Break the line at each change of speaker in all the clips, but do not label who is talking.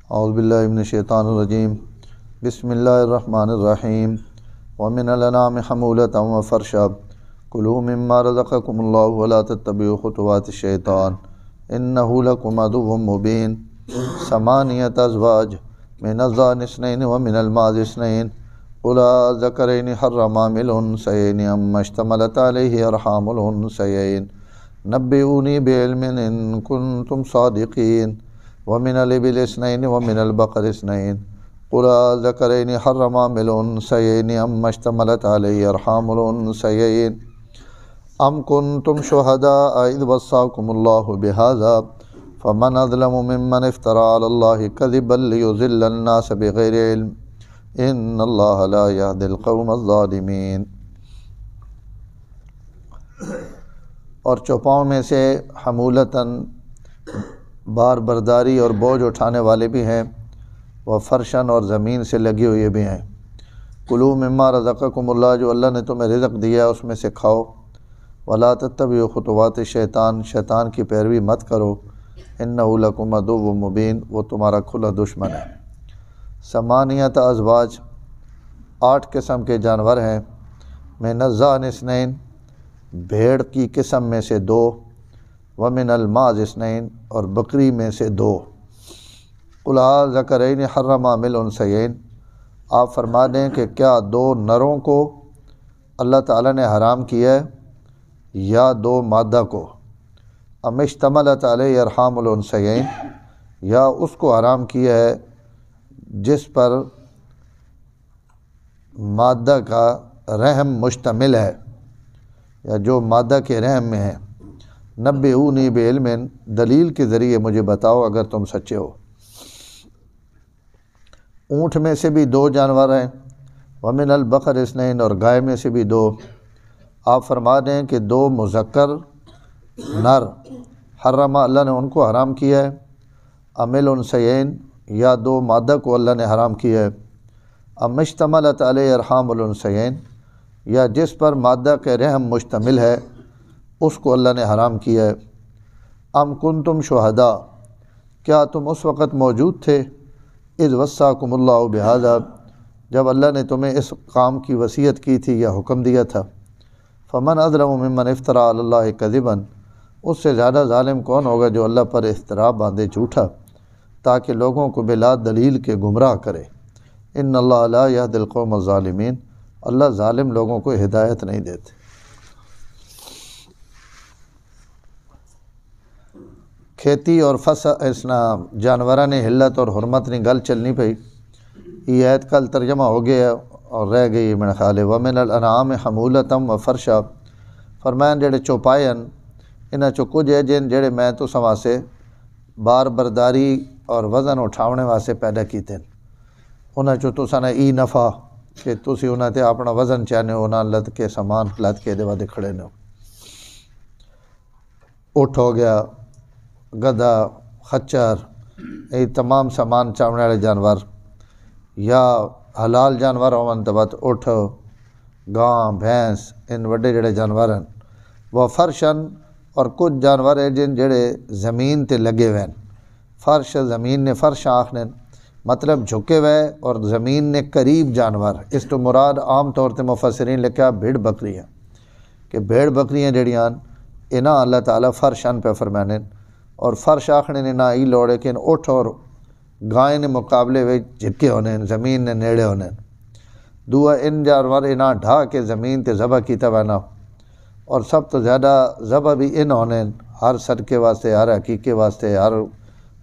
اعوذ باللہ من الشیطان الرجیم بسم اللہ الرحمن الرحیم ومن الانعام حمولۃ وفرشا کلوا مما رزقکم اللہ ولا تتبعوا خطوات الشیطان انہ لکم عدو مبین ثمانیۃ ازواج من الضأن اثنین ومن المعز اثنین قل الذکرین حرم ام الانثیین اما اشتملت علیہ ارحام الانثیین نبئونی بعلم ان کنتم صادقین ومن الابل اثنین ومن البقر اثنین قل الذکرین حرم ام الانثیین اما اشتملت علیہ ارحام الانثیین ام کنتم شہداء اذ وصاکم اللہ بہذا فمن اظلم ممن افترى علی اللہ کذبا لیضل الناس بغیر علم ان اللہ لا یہدی القوم الظالمین۔ اور چوپاؤں میں سے حمولتاً بار برداری اور بوجھ اٹھانے والے بھی ہیں، وہ فرشن اور زمین سے لگی ہوئی بھی ہیں۔ کلوا مما رزقکم اللہ، جو اللہ نے تمہیں رزق دیا اس میں سے کھاؤ، ولا تتبعوا خطوات الشیطان، شیطان کی پیروی مت کرو، انہ لکم عدو مبین، وہ تمہارا کھلا دشمن ہے۔ ثمانیۃ ازواج، 8 قسم کے جانور ہیں، من الضأن اثنین، بھیڑ کی قسم میں سے 2، ومن المعز اثنین، اور بکری میں سے 2۔ قل الذکرین حرم ام الانثیین، آپ فرما دیں کہ کیا 2 نروں کو اللہ تعالیٰ نے حرام کیا ہے یا 2 مادہ کو؟ ام اشتملت علیہ ارحام الانثیین، یا اس کو حرام کیا ہے جس پر مادہ کا رحم مشتمل ہے، یا جو مادہ کے رحم میں ہے۔ نبئونی بعلم، دلیل کے ذریعے مجھے بتاؤ اگر تم سچے ہو۔ اونٹ میں سے بھی 2 جانور ہیں، ومن البقر اثنین، اور گائے میں سے بھی 2۔ آپ فرما دیں کہ 2 مذکر نر حرم، اللہ نے ان کو حرام کیا ہے، ام الانثیین، یا 2 مادہ کو اللہ نے حرام کیا ہے، ام اشتملت علیہ ارحام الانثیین، یا جس پر مادہ کے رحم مشتمل ہے اس کو اللہ نے حرام کیا ہے۔ ام کنتم شہداء، کیا تم اس وقت موجود تھے، اذ وصاکم اللہ بہذا، جب اللہ نے تمہیں اس کام کی وصیت کی تھی یا حکم دیا تھا۔ فمن اظلم ممن افترى علی اللہ کذبا، اس سے زیادہ ظالم کون ہوگا جو اللہ پر افتراء باندھے جھوٹا تاکہ لوگوں کو بلا دلیل کے گمراہ کرے۔ ان اللہ لا یہدی القوم الظالمین، اللہ ظالم لوگوں کو ہدایت نہیں دیتے۔ کھیتی اور فصل اسنا جانوران حلت اور حرمت نے گل چلنی پئی، یہ آیت کل ترجمہ ہو گیا اور رہ گئی میرے خیال ہے۔ ومن الانعام حمولتم وفرشا، فرمائیں جڑے چوپائے ہیں انہاں چو کچھ ہے جن جڑے میں تو واسطے بار برداری اور وزن اٹھاونے واسطے پیدا کیتے ہیں، انہاں چو تو سنا ای نفع کہ تسی انہاں تے اپنا وزن چاہنے ہو، انہاں لد کے سامان لد کے دے ودے کھڑے نے۔ اٹھ ہو گیا، گدھا، خچر، یہ تمام سامان چاہنے والے جانور، یا حلال جانور ہون تو بات اٹھ، گاں، بھینس، ان وڈے جڑے جانور ہیں۔ وہ فرشن، اور کچھ جانور ہیں جن جڑے زمین تے لگے ہوئے ہیں۔ فرش زمین نے فرش آکھنے، مطلب جھکے ہوئے اور زمین نے قریب جانور، اس تو مراد عام طور تے مفسرین لکھا بھیڑ بکریاں، کہ بھیڑ بکریاں جڑیاں انہاں اللہ تعالیٰ فرشن پہ فرمانے، اور فرش آکھنے نے نہ ای لوڑے کہ اٹھ اور گائیں نے مقابلے میں جھکے ہونے، زمین نے نیڑے ہونے۔ دعا ان جانور انہاں ڈھا کے زمین تے ذبح کیتا وینا، اور سب تو زیادہ ذبح بھی ان ہونے، ہر صدقے واسطے، ہر حقیقے واسطے، ہر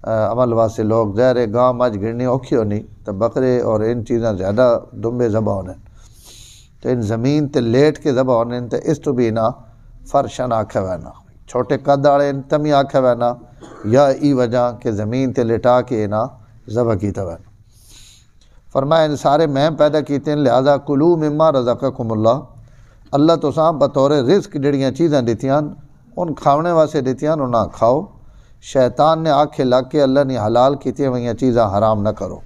عمل واسطے لوگ ظاہر گاں مجھ گرنی اوکھی ہونی تو بکرے اور ان چیزاں زیادہ دمبے ذبح ہونے، تو ان زمین تے لیٹ کے ذبح ہونے، تو اس تو بھی انہاں فرشن آکھا وینا، چھوٹے قد والے تمی آکھا وینا، یا ای وجہ کہ زمین تے لٹا کے انہاں ذبح کیتا وینا۔ فرمایا ان سارے میں پیدا کیتے ہیں، لہذا کلوا مما رزقکم اللہ، اللہ تو ساں بطور رزق جڑیاں چیزاں دیتیاں ان کھاونے واسطے دیتیاں انہاں کھاؤ، شیطان نے آنکھیں لگ کے اللہ نے حلال کیتی ہوئیں چیزاں حرام نہ کرو،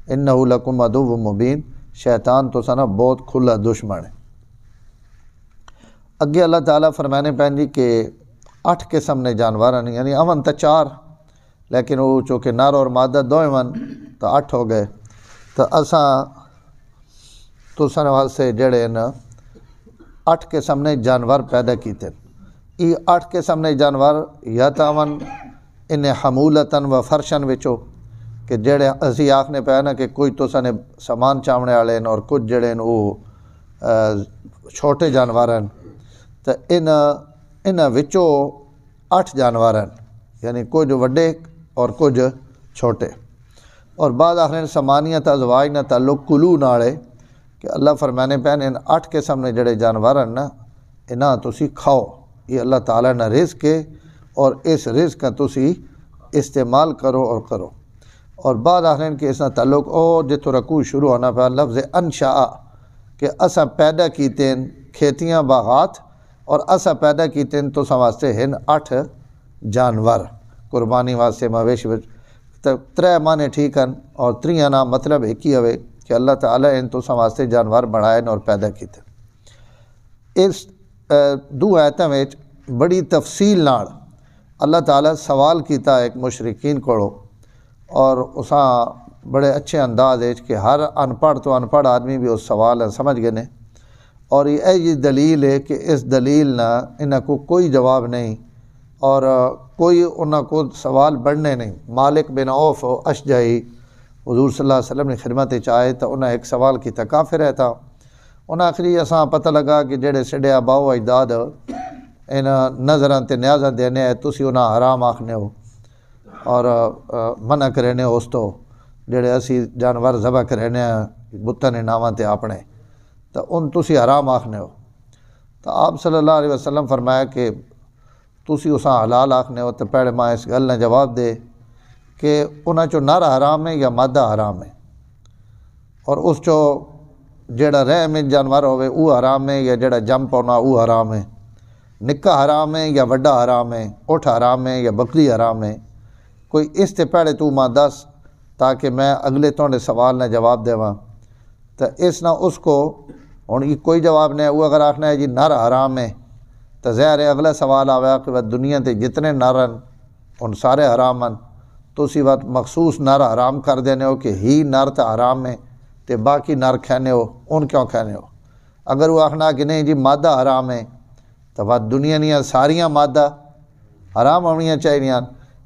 انہ لکم عدو مبین، شیطان تو سنا بہت کھلا دشمن ہے۔ اگے اللہ تعالیٰ فرمانے پہن جی کہ 8 قسم نے جانور یعنی امن تا 4 لیکن وہ چونکہ نر اور مادہ دوئے من تو 8 ہو گئے. تو اساں تساں واسطے جڑے نا 8 قسم نے جانور پیدا کیتے. یہ 8 قسم نے جانور یا تاون انہیں حمولتاً و فرشن وچوں کہ جڑے اسی آکھنے پہ نا کہ کوئی تساں نے سامان چاونے والے اور کچھ جڑے وہ چھوٹے جانور ہیں. تو انہاں وچوں 8 جانور ہیں یعنی کچھ وڈے اور کچھ چھوٹے. اور بعد آخر سمانیت ازواج نہ تعلق کلو نالے کہ اللہ فرمانے پہ ان 8 قسم نے جڑے جانور ہیں نا انہاں تسی کھاؤ. یہ اللہ تعالیٰ نے رزق ہے اور اس رزق کا تسی استعمال کرو اور کرو. اور بعد آخر کہ اس کا تعلق جتوں رکوع شروع ہونا پہ لفظ انشاء کہ اسا پیدا کیتے ہیں کھیتیاں باغات اور اسا پیدا کیتے ہیں تو واسطے ہیں 8 جانور قربانی واسطے مویشی. تو 3 معنی ٹھیک ہیں اور 3 نام مطلب ایک ہی ہوئے کہ اللہ تعالیٰ ان تو واسطے جانور بنائے اور پیدا کیتے. اس 2 آیتاں میں بڑی تفصیل نال اللہ تعالیٰ سوال کیتا ایک مشرکین کو اور اساں بڑے اچھے انداز ہے کہ ہر ان پڑھ تو ان پڑھ آدمی بھی اس سوال سمجھ گئے نے. اور یہ دلیل ہے کہ اس دلیل نہ انہاں کو کوئی جواب نہیں اور کوئی انہاں کو سوال بڑھنے نہیں. مالک بن عوف اشجعی حضور صلی اللہ علیہ وسلم نے خدمت چاہے تو انہاں ایک سوال کیتا کافر ہے تھا. انہاں آخری اساں پتہ لگا کہ جڑے سڈے آبا و اجداد ان نظراں تے نیازاں دینے ہے تسی انہاں حرام آکھنے ہو اور منع کرنے اس تو جڑے اسی جانور ذبح کرنے بتاں نے ناواں تے اپنے تو ان تسی حرام آکھنے ہو. تو آپ صلی اللہ علیہ وسلم فرمایا کہ تسی اساں حلال آکھنے ہو. تو پہلے ماں اس گل نے جواب دے کہ انہاں چو نر حرام ہے یا مادہ حرام ہے اور اس چو جڑا رہ میں جانور ہوئے وہ حرام ہے یا جڑا جم پونا وہ حرام ہے. نکا حرام ہے یا وڈا حرام ہے. اٹھ حرام ہے یا بکری حرام ہے. کوئی اس تے پہلے تو ماں دس تاکہ میں اگلے توڑے سوال نے جواب دیواں. تو اس نہ اس کو ہوں یہ کوئی جواب نہیں. وہ اگر آخنا ہے جی نر حرام ہے تو ظاہر ہے اگلا سوال آیا کہ دنیا تے جتنے نر ہیں ان سارے حرام ہیں. تو اسی وقت مخصوص نر حرام کر دینے ہو کہ ہی نر تو حرام ہے تے باقی نر کھانے ہو ان کیوں کھانے ہو. اگر وہ آخنا کہ نہیں جی مادہ حرام ہے تو بات دنیا نہیں ساریاں مادہ حرام ہونیاں چاہیے.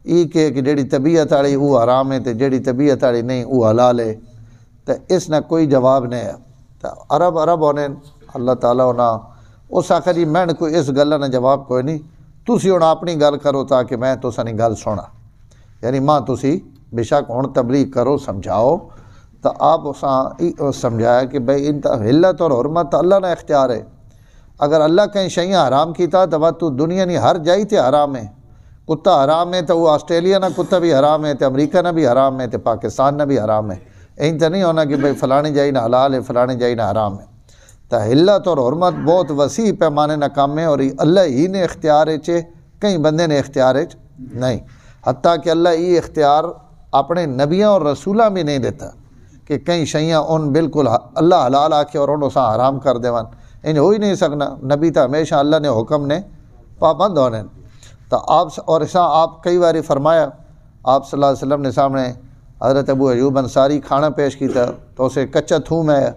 یہ کہ جڑی طبیعت والی وہ حرام ہے تو جڑی طبیعت والی نہیں وہ حلال ہے. تو اس نہ کوئی جواب نہیں ہے. تو عرب ہونے اللہ تعالیٰ ہونا اس آخری میں نے کوئی اس گل نہ جواب کوئی نہیں. تسی ہوں اپنی گل کرو تاکہ میں تو سنی گل سونا یعنی ماں تسی بے شک ہوں تبلیغ کرو سمجھاؤ. تو آپ اساں سمجھایا کہ بھئی ان حلت اور حرمت اللہ نے اختیار ہے. اگر اللہ کہیں شیئں حرام کیتا تو بات تو دنیا نہیں ہر جائی تے حرام ہے. کتا حرام ہے تو وہ آسٹریلیا نہ کتا بھی حرام ہے تو امریکہ نہ بھی حرام ہے تو پاکستان نہ بھی حرام ہے. این تو نہیں ہونا کہ بھئی فلانی جائی نہ حلال ہے فلانی جائی نہ حرام ہے. تو حلت اور حرمت بہت وسیع پیمانے نہ کام ہے اور اللہ ہی نے اختیار ہے کہیں بندے نے اختیار ہے نہیں. حتیٰ کہ اللہ یہ اختیار اپنے نبیاں اور رسولاں بھی نہیں دیتا کہ کئی شیاں ان بالکل اللہ حلال آکھے اور ان اساں حرام کر دیوان. ان ہو ہی نہیں سکنا. نبی تو ہمیشہ اللہ نے حکم نے پابند ہونے. تو آپ اور ایسا آپ کئی باری فرمایا آپ صلی اللہ علیہ وسلم نے سامنے حضرت ابو ایوب انصاری کھانا پیش کیتا تو اسے کچا تھوم ہے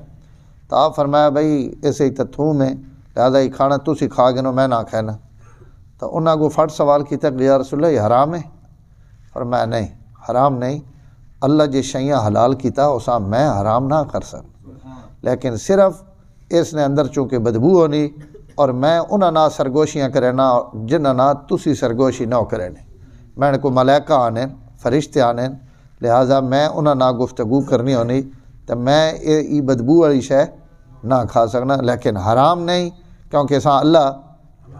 تو آپ فرمایا بھئی ایسے ہی تو تھوم ہے لہٰذا یہ کھانا تسی کھا گنو میں نہ کھانا. تو انہاں کو فٹ سوال کیتا کہ یا رسول اللہ یہ حرام ہے. فرمایا نہیں حرام نہیں. اللہ جی شیاں حلال کیتا اساں میں حرام نہ کر سکتا لیکن صرف اس نے اندر چونکہ بدبو ہونی اور میں انہاں نہ سرگوشیاں کرینا جنہاں نہ تسی سرگوشی نہ کرینے. میں نے کو ملائکہ آنے فرشتے آنے لہٰذا میں انہاں نہ گفتگو کرنی ہونی تو میں یہ بدبو والی شے نہ کھا سکنا لیکن حرام نہیں کیونکہ اساں اللہ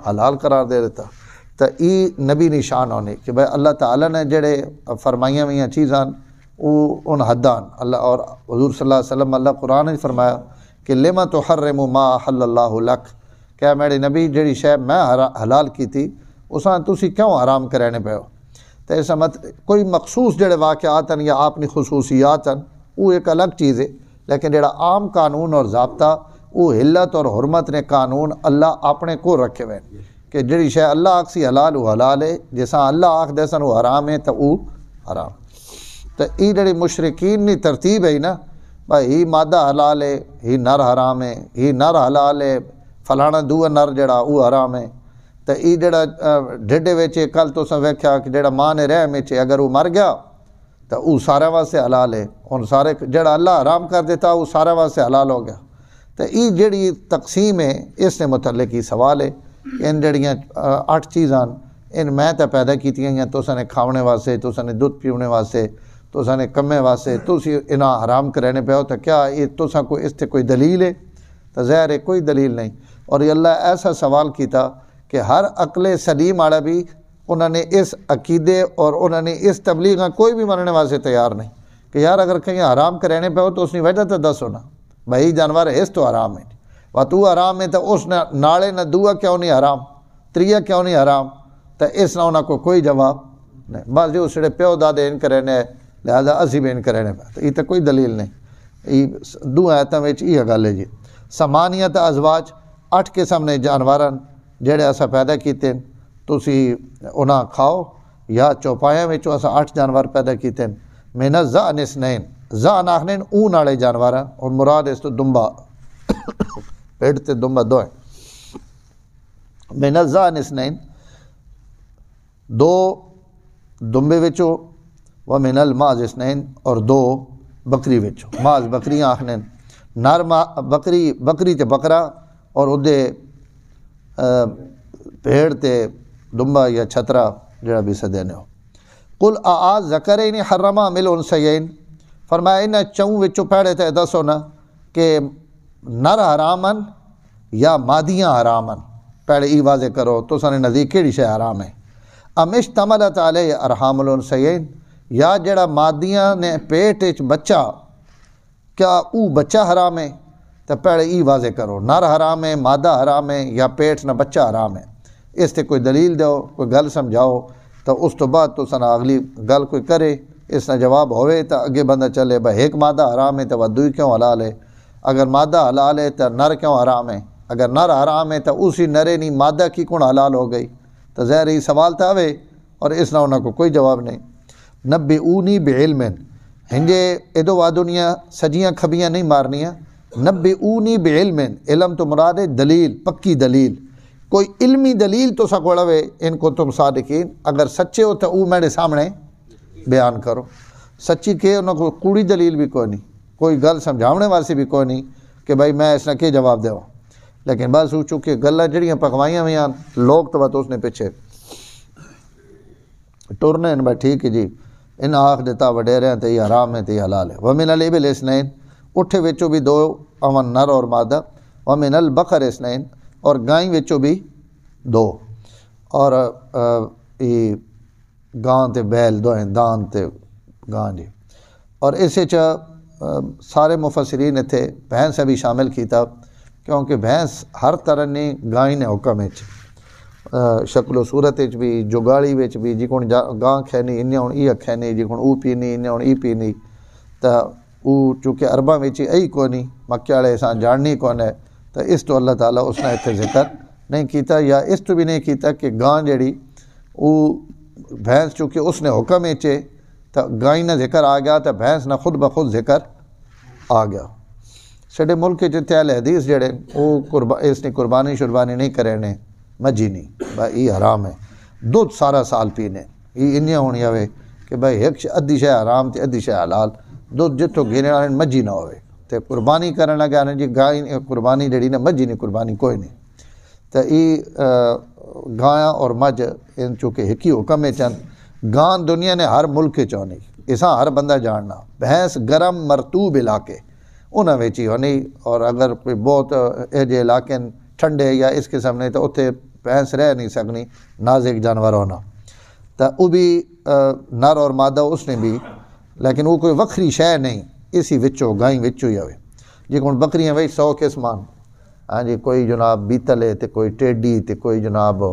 حلال قرار دے دیتا. تو یہ نبی نشان ہونے کہ بھئی اللہ تعالیٰ نے جڑے فرمائیاں ہوئی چیزاں وہ ان حدان اللہ اور حضور صلی اللہ علیہ وسلم اللہ قرآن نے فرمایا کہ لما تحرم ما احل اللہ لک کہ میرے نبی جڑی شے میں حلال کی تھی اساں تسی کیوں حرام کرانے پہ ہو. تو ایسا مت کوئی مخصوص جڑے واقعات ہیں یا اپنی خصوصیات ہیں وہ ایک الگ چیز ہے لیکن جڑا عام قانون اور ضابطہ وہ حلت اور حرمت نے قانون اللہ اپنے کو رکھے ہوئے کہ جڑی شے اللہ آکسی حلال وہ حلال ہے جیسا اللہ آکھ دے سن وہ حرام ہے تو وہ حرام. تو یہ جڑی مشرقین کی ترتیب ہے نا بھائی ہی مادہ حلال ہے ہی نر حرام ہے ہی نر حلال ہے فلانا دوہ نر جڑا وہ حرام ہے تو یہ جڑا ڈھڈے وچے کل تساں ویکھیا کہ جڑا ماں نے رحم وچ اگر وہ مر گیا تو وہ سارے واسطے حلال ہے ہن سارے جڑا اللہ حرام کر دیتا وہ سارے واسطے حلال ہو گیا تو یہ جڑی تقسیم ہے اس نے متعلق ہی سوال ہے کہ ان جڑیاں 8 چیزاں ان میں تو پیدا کیتیاں ہیں تساں نے کھاونے واسطے تساں نے دودھ پیونے واسطے تساں نے کمے واسطے تسی انہاں حرام کرانے پہ ہو تو کیا یہ تساں کو اس تے کوئی دلیل ہے تو ظاہر ہے کوئی دلیل نہیں اور یہ اللہ ایسا سوال کیتا کہ ہر عقل سلیم والا بھی انہوں نے اس عقیدے اور انہوں نے اس تبلیغ کوئی بھی مننے واسطے تیار نہیں کہ یار اگر کہیں حرام کرانے پہ ہو تو اس کی وجہ تو دسو نا بھائی جانور اس تو حرام ہے و تو حرام ہے تو اس نے نالے نہ دعا کیوں نہیں حرام تریہ کیوں نہیں حرام تو اس نہ انہوں کو کوئی جواب نہیں بس جو اسڑے پیو دادے ان کرنے لہذا اسی بھی ان کرنے پہ تو یہ تو کوئی دلیل نہیں یہ دو آیتوں میں یہ گل ہے جی سمانیت ازواج 8 قسم نے جانوران جڑے اسا پیدا کیتے تسی انہاں کھاؤ یا چوپایاں وچوں اسا 8 جانور پیدا کیتے من الذأن اثنین ذأن آخنے اون والے جانور ہیں اور مراد اس تو دمبا پیڑ تے دمبا دو ہیں من الذأن اثنین 2 دمبے وچوں و من الماز اثنین اور 2 بکری وچوں ماز بکریاں آخنے نر بکری تے بکرا اور ادھے پیڑ تے دمبا یا چھترا جڑا بھی سدینے ہو قل آآ ذکرین حرما مل انسیین فرمایا انہاں چوں وچوں پہڑے تے دسو نا کہ نر حرامن یا مادیاں حرامن پہڑے ای واضح کرو تو سنے نزدیک کیڑی شے حرام ہے ام اشتملت علیہ ارحام الانسیین یا جڑا مادیاں نے پیٹ وچ بچہ کیا او بچہ حرام ہے تو پہلے ای واضح کرو نر حرام ہے مادہ حرام ہے یا پیٹ نہ بچہ حرام ہے اس تے کوئی دلیل دو کوئی گل سمجھاؤ تو اس تو بعد تو سنا اگلی گل کوئی کرے اس نہ جواب ہوئے تو اگے بندہ چلے بھائی ایک مادہ حرام ہے تو وہ دوئی کیوں حلال ہے اگر مادہ حلال ہے تو نر کیوں حرام ہے اگر نر حرام ہے تو اسی نرے نہیں مادہ کی کون حلال ہو گئی تو ظاہر یہ سوال تھا ہوئے اور اس نہ انہوں کو کوئی جواب نہیں نبئونی بعلم ہنجے ادو وا دنیا سجیاں کھبیاں نہیں مارنیاں نبئونی بعلم علم تو مراد ہے دلیل پکی دلیل کوئی علمی دلیل تو سکوڑوے ان کو تم صادقین اگر سچے ہو تو او میرے سامنے بیان کرو سچی کہ انہوں کو کوڑی دلیل بھی کوئی نہیں کوئی گل سمجھاونے واسے بھی کوئی نہیں کہ بھائی میں اس نے کیا جواب دوں لیکن بس وہ چونکہ گلہ جڑیاں پکوائیاں ہوئی لوگ تو بات اس نے پیچھے ٹرنے ہیں بھائی ٹھیک ہے جی ان آخ دیتا وڈیرے ہیں تو یہ حرام ہے تو یہ حلال ہے ومن الابل اثنین اٹھے وچوں بھی 2 امن نر اور مادہ ومن البقر اثنین اور گائیں وچوں بھی 2 اور یہ گاں تے بیل 2 ہیں دان تے گاں جی اور اسے سارے مفسرین تھے بھینس بھی شامل کیتا کیونکہ بھینس ہر طرح نے گائیں نے حکم ہے شکل و صورت بھی جگاڑی وچ بھی جی کون گاں کھینی انہیں ہوں ای کھینی جی کون او پینی انہیں ہوں ای پینی تو او چونکہ عرباں وچ ای کونی مکے والے سان جاننی کون ہے تو اس تو اللہ تعالیٰ اس نے اتنے ذکر نہیں کیتا یا اس تو بھی نہیں کیتا کہ گاں جڑی او بھینس چونکہ اس نے حکم ہے تو گائیں نہ ذکر آ گیا تو بھینس نہ خود بخود ذکر آ گیا سڈے ملک جتنے اہل حدیث جڑے وہ اس نے قربانی شربانی نہیں کرنے مجھی نہیں بھائی یہ حرام ہے دودھ سارا سال پینے یہ انہیں ہونی ہوئے کہ بھائی ایک ادھی شے حرام تے ادھی شے حلال دودھ جتوں گینے والے مجھی نہ ہوئے تے قربانی کرنے لگا جی گائے قربانی جڑی نا مجھی نہیں قربانی کوئی نہیں تو یہ گاں اور مجھ ان چونکہ ایک ہی حکم ہے چند گاں دنیا نے ہر ملک چونی اساں ہر بندہ جاننا بھینس گرم مرطوب علاقے انہاں وچ ہی ہونی اور اگر کوئی بہت یہ جے علاقے ٹھنڈے یا اس قسم نے تو اتنے بھینس رہ نہیں سکنی نازک جانور ہونا تو وہ بھی نر اور مادہ اس نے بھی لیکن وہ کوئی وکری شے نہیں اسی وچوں گائیں وچوں ہی ہوئے جی کون بکریاں وچ 100 قسمان ہاں جی کوئی جناب بیتل ہے تے کوئی ٹیڈی تے کوئی جناب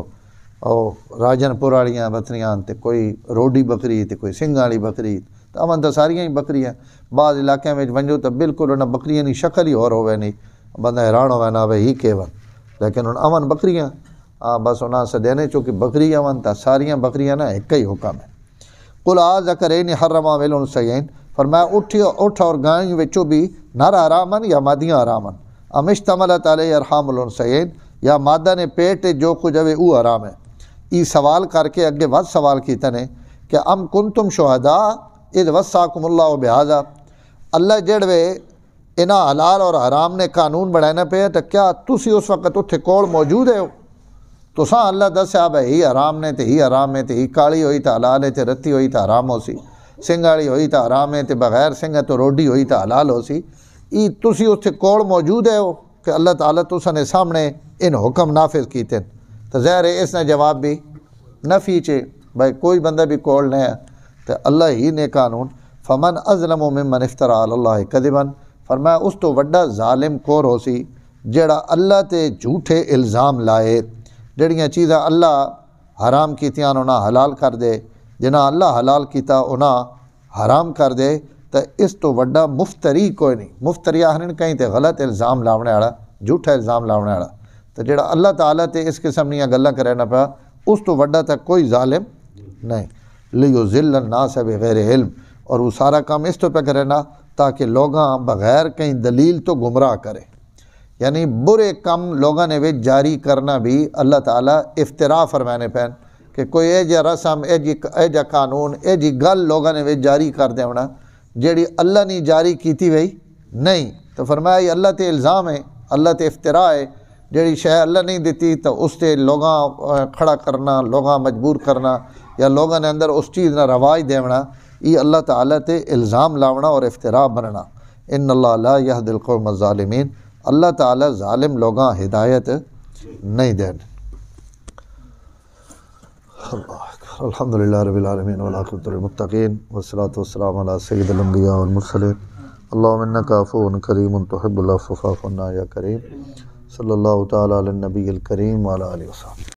راجن پور والیاں بکریاں تے کوئی روڈی بکری تے کوئی سنگھ والی بکری تو امن تو ساریاں ہی بکریاں بعض علاقے میں ونجو تو بالکل انہیں بکریاں کی شکل ہی اور ہوئے نہیں بندہ حیران ہوئے نہ ہی کہ ون لیکن ان امن بکریاں بس انہاں سدینے چونکہ بکری امن تا ساریاں بکریاں نا ایک ہی حکم ہے قل ذکرین حرم ام الانثیین، فرمایا اٹھ اور گائیں وچوں بھی نر حرامن یا مادیاں حرامن، ام اشتملت علیہ ارحام الانثیین، یا مادہ نے پیٹ جو کچھ ہے وہ حرام ہے۔ یہ سوال کر کے اگے ود سوال کیتے نے کہ ام کنتم شہداء اذ وصاکم اللہ بہذا، اللہ جڑوے انہاں حلال اور حرام نے قانون بنانا پیا تو کیا تسی اس وقت اتھے کول موجود ہے؟ تساں اللہ دسیا بھائی ہی حرام نے تے ہی حرام ہے، تے ہی کالی ہوئی تو حلال ہے، تے رتی ہوئی تو حرام ہو سی، سنگ والی ہوئی تو حرام ہے، تے بغیر سنگ تو روڈی ہوئی تو حلال ہو سی، ای تسی اتھے کول موجود ہے ہو کہ اللہ تعالیٰ تساں نے سامنے ان حکم نافذ کیتے ہیں؟ تو ظاہر ہے اس نے جواب بھی نفی چے، بھائی کوئی بندہ بھی کول نہیں ہے، تو اللہ ہی نے قانون فمن اظلم ممن افترى علی اللہ کذبا، فرمایا اس تو وڈا ظالم کور ہو سی جڑا اللہ تے جھوٹے الزام لائے، جڑیاں چیزاں اللہ حرام کیتیاں انہاں حلال کر دے، جنہاں اللہ حلال کیتا انہاں حرام کر دے، تو اس تو وڈا مفتری کوئی نہیں۔ مفتری آخرین کہیں تے غلط الزام لاونے والا، جھوٹا الزام لاونے والا، تو جڑا اللہ تعالیٰ تے اس قسم دیاں گلاں کرے نہ پیا اس تو وڈا تک کوئی ظالم نہیں۔ لیذل الناس بغیر علم، اور وہ سارا کام اس تو پہ کرے نا تاکہ لوگاں بغیر کہیں دلیل تو گمراہ کرے، یعنی برے کم لوگاں نے بھی جاری کرنا بھی اللہ تعالیٰ افتراء فرمانے پین کہ کوئی اے جا رسم اے جا قانون اے جی گل لوگاں نے بھی جاری کر دے ہونا جیڑی اللہ نے جاری کیتی وئی نہیں، تو فرمایا یہ اللہ تے الزام ہے، اللہ تے افتراء ہے، جیڑی شے اللہ نہیں دیتی تو اس تے لوگاں کھڑا کرنا، لوگاں مجبور کرنا، یا لوگاں نے اندر اس چیز نہ رواج دیونا، یہ اللہ تعالیٰ تے الزام لاونا اور افتراء بننا۔ ان اللہ لا یہدی القوم الظالمین، اللہ تعالیٰ ظالم لوگاں ہدایت نہیں دین۔ الحمدللہ رب العالمین والعاقبۃ للمتقین والصلاۃ والسلام علی سید الانبیاء والمرسلین، اللہم انک عفو کریم تحب العفو فاعف عنا یا کریم، صلی اللہ تعالیٰ علی النبی الکریم وعلی آلہ وصحبہ۔